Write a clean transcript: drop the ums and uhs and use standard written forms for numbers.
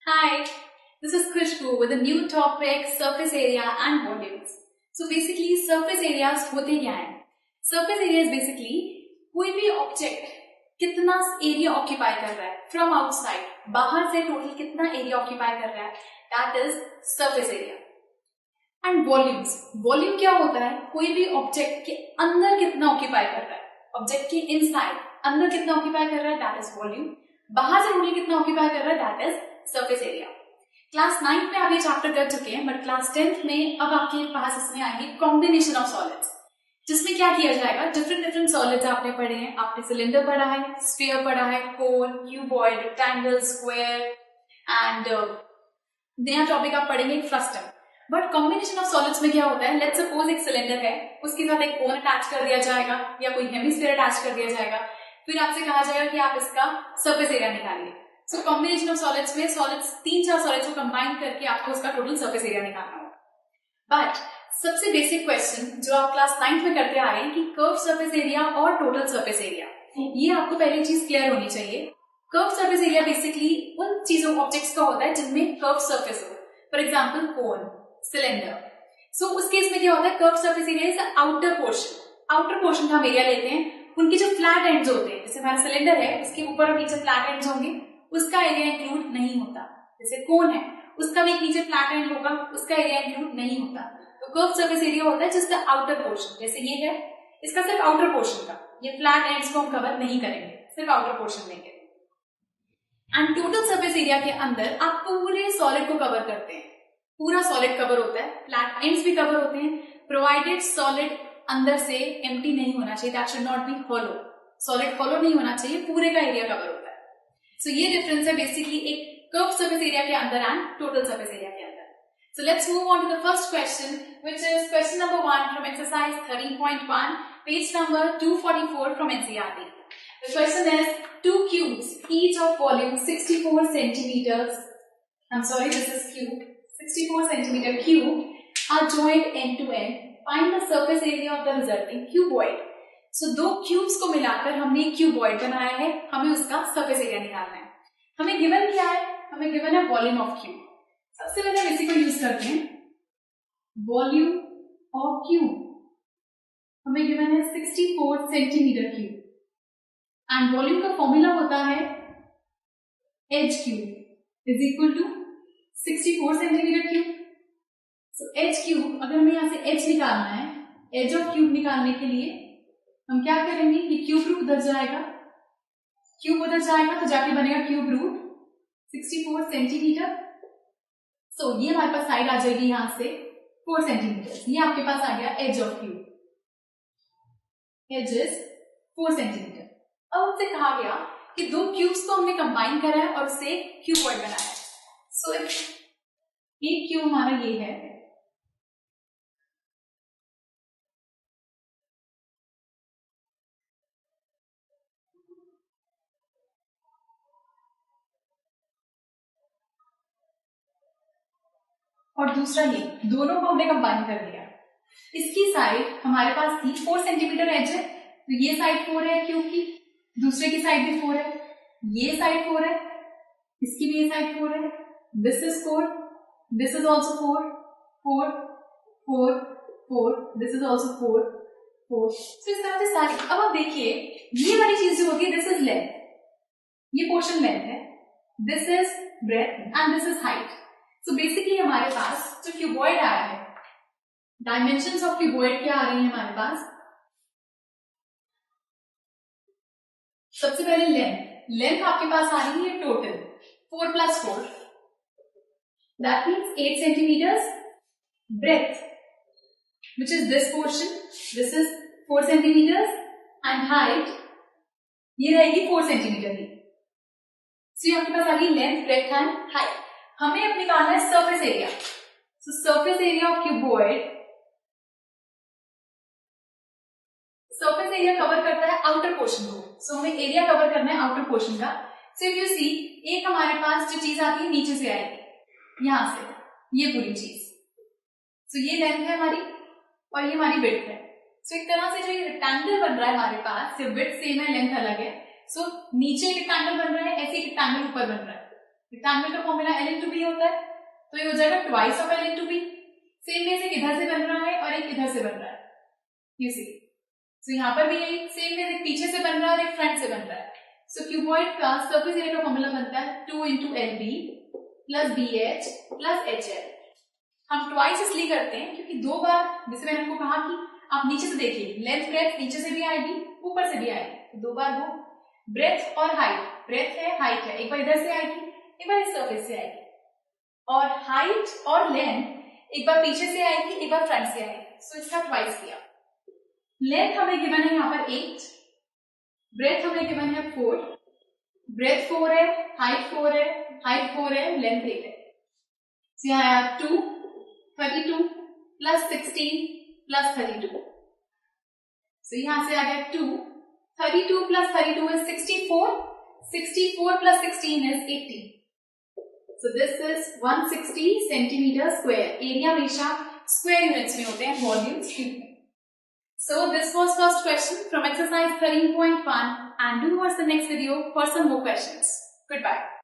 Hi, this is Khushbu with a new topic, surface area and volumes. So basically surface areas होते क्या हैं? Surface area is basically कोई भी object कितना area occupy कर रहा है फ्रॉम आउटसाइड, बाहर से टोटल कितना एरिया ऑक्यूपाई कर रहा है, that is surface area. And volumes, volume क्या होता है? कोई भी ऑब्जेक्ट के अंदर कितना ऑक्यूपाई कर रहा है, ऑब्जेक्ट के इनसाइड अंदर कितना ऑक्यूपाई कर रहा है, दैट इज वॉल्यूम. बाहर से टोटल कितना ऑक्यूपाई कर रहा है, that is surface area. Class 9 में आप ये चैप्टर कर चुके हैं, बट क्लास 10th में अब आपके पास इसमें आएंगे कॉम्बिनेशन ऑफ सॉलिड्स, जिसमें क्या किया जाएगा, डिफरेंट सॉलिड्स आपने पढ़े हैं. आपने सिलेंडर पढ़ा है, स्फीयर पढ़ा है, कोन, क्यूबॉइड, रेक्टेंगल, स्क्वायर एंड नया टॉपिक आप पढ़ेंगे frustum. But combination of solids में क्या होता है, लेट्स सपोज एक सिलेंडर है, उसके साथ एक कोन अटैच कर दिया जाएगा या कोई हेमिस्फीयर अटैच कर दिया जाएगा, फिर आपसे कहा जाएगा कि आप इसका सरफेस एरिया निकालिए. सो कॉम्बिनेशन ऑफ सॉलिड्स में सॉलिड्स 3-4 सॉलिड्स को कंबाइन करके आपको उसका टोटल सरफेस एरिया निकालना होगा. बट सबसे बेसिक क्वेश्चन जो आप क्लास 9 में करते आ रहे हैं कि कर्व सरफेस एरिया और टोटल सरफेस एरिया, ये आपको पहली चीज क्लियर होनी चाहिए. कर्व सरफेस एरिया बेसिकली उन चीजों ऑब्जेक्ट्स का होता है जिनमें कर्व सरफेस हो. For example cone, cylinder. So उस केस में क्या होता है, curve surface area is outer portion. Outer portion का हम एरिया लेते हैं, उनके जो फ्लैट एंड्स होते हैं, जैसे हमारा सिलेंडर है उसके ऊपर और नीचे फ्लैट एंड्स होंगे, उसका एरिया इंक्लूड नहीं होता. जैसे कोन है उसका भी नीचे फ्लैट एंड होगा, उसका एरिया इंक्लूड नहीं होता. तो कर्व सरफेस एरिया होता है जिसका आउटर पोर्शन, जैसे ये है, इसका सिर्फ आउटर पोर्शन का, ये फ्लैट एंड्स को हम कवर नहीं करेंगे, सिर्फ आउटर पोर्शन लेंगे. एंड टोटल सरफेस एरिया के अंदर आप पूरे सॉलिड को कवर करते हैं, पूरा सॉलिड कवर होता है, फ्लैट एंड्स भी कवर होते हैं, प्रोवाइडेड सॉलिड अंदर से एम्प्टी नहीं होना चाहिए, that should not be hollow. Solid hollow नहीं होना चाहिए, पूरे का एरिया कवर होता है. सो ये डिफरेंस है बेसिकली एक कर्व सरफेस एरिया के अंदर एंड टोटल सरफेस एरिया के अंदर. So let's move on to the first question, which is question number 1 from exercise 13.1, page number 244 from NCERT. The question is, two cubes, each of volume 64 centimeters, I'm sorry, this is cube, 64 centimeter cube, are joined end to end. Find the surface area of the resulting cuboid. So दो cubes को मिलाकर हमने एक cuboid बनाया है, हमें उसका surface area निकालना है. हमें गिवन क्या है, हमें गिवन है वॉल्यूम ऑफ क्यूब. सबसे पहले हम इसी को यूज करते हैं, वॉल्यूम ऑफ क्यूब. हमें गिवन है 64 सेंटीमीटर क्यूब एंड वॉल्यूम का फॉर्मूला होता है H cube is equal to 64 centimetre cube. So H cube, अगर हमें यहां से एच निकालना है, एज ऑफ क्यूब निकालने के लिए हम क्या करेंगे कि क्यूब रूट उधर जाएगा, क्यूब उधर जाएगा तो जाके बनेगा क्यूब रूट 64 सेंटीमीटर. सो ये हमारे पास साइड आ जाएगी यहां से 4 सेंटीमीटर. ये आपके पास आ गया edge of cube, edge is 4 centimetre. अब हमसे कहा गया कि दो क्यूब्स को हमने कंबाइन करा है और उससे क्यूबॉइड बनाया है. सो एक क्यूब हमारा ये है, और दूसरा ये, दोनों को हमने कंबाइन कर दिया. इसकी साइड हमारे पास थी 4 सेंटीमीटर एज है, तो ये साइड 4 है क्यूब की, दूसरे की साइड भी 4 है, ये साइड 4 है, इसकी भी ये साइड 4 है, this is 4, this is also 4, 4, 4, 4, this is also 4, 4. तो इस तरह से सारी. अब आप देखिए ये वाली चीज जो होती है, दिस इज लेंथ, ये पोर्शन लेंथ है, this is breadth and this is height. So basically हमारे पास जो क्यूबॉइड आया है, डायमेंशंस ऑफ क्यूबॉइड क्या आ रही है हमारे पास, सबसे पहले लेंथ. लेंथ आपके पास आ रही है total 4 + 4, that means 8 centimetres. Breadth which is this portion, this is 4 centimetres and height ये रहेगी 4 सेंटीमीटर की. सो आपके पास आ गई लेंथ, ब्रेथ एंड हाइट. हमें अब निकालना है surface area. So surface area of cuboid, surface area cover करता है आउटर पोर्शन को. सो हमें एरिया कवर करना है आउटर पोर्शन का. सो इफ यू सी, एक हमारे पास जो चीज आती है नीचे से आएगी, यहां से ये पूरी चीज. सो ये लेंथ है हमारी और ये हमारी विड्थ है. सो एक तरह से जो ये रेक्टेंगल बन रहा है हमारे पास, सिर्फ विड्थ सेम है, लेंथ अलग है. सो नीचे एक रेक्टेंगल बन रहा है, ऐसे एक रेक्टेंगल ऊपर बन रहा है. रेक्टेंगल का फॉर्मूला L इंटू बी होता है, तो ये हो जाएगा twice of L into b. Same way से एक इधर से बन रहा है और एक इधर से बन रहा है, यू सी। सो यहाँ पर भी यही सेम वे, एक पीछे से बन रहा है और एक फ्रंट से बन रहा है। सो क्यूबॉइड का सरफेस एरिया का फॉर्मूला बनता है 2 into L B plus B H plus H L. हम ट्वाइस इसलिए करते हैं क्योंकि दो बार, जैसे मैंने आपको कहा कि आप नीचे से देखिए, लेंथ ब्रेथ नीचे से भी आएगी ऊपर से भी आएगी, तो दो बार वो ब्रेथ और हाइट, ब्रेथ है हाइट है, एक बार इधर से आएगी एक बार इस सरफेस से आएगी, और हाइट और लेंथ एक बार पीछे से आएगी एक बार फ्रंट से आएगी। सो इसका ट्वाइस किया। लेंथ हमें गिवन है यहाँ पर 8, ब्रेथ हमें गिवन है 4, ब्रेथ 4 है, हाइट 4 है, हाइट 4 है, लेंथ 8 है। So यहाँ आया 2, 32 प्लस 16 प्लस 32। So यहाँ से आ गया 2, 32 plus 32 is 64, 64 plus 16 is 80. So this is 160 centimeter square. Area हमेशा square units में होते हैं, volumes में। So this was first question from exercise 13.1, and do watch the next video for some more questions. Goodbye.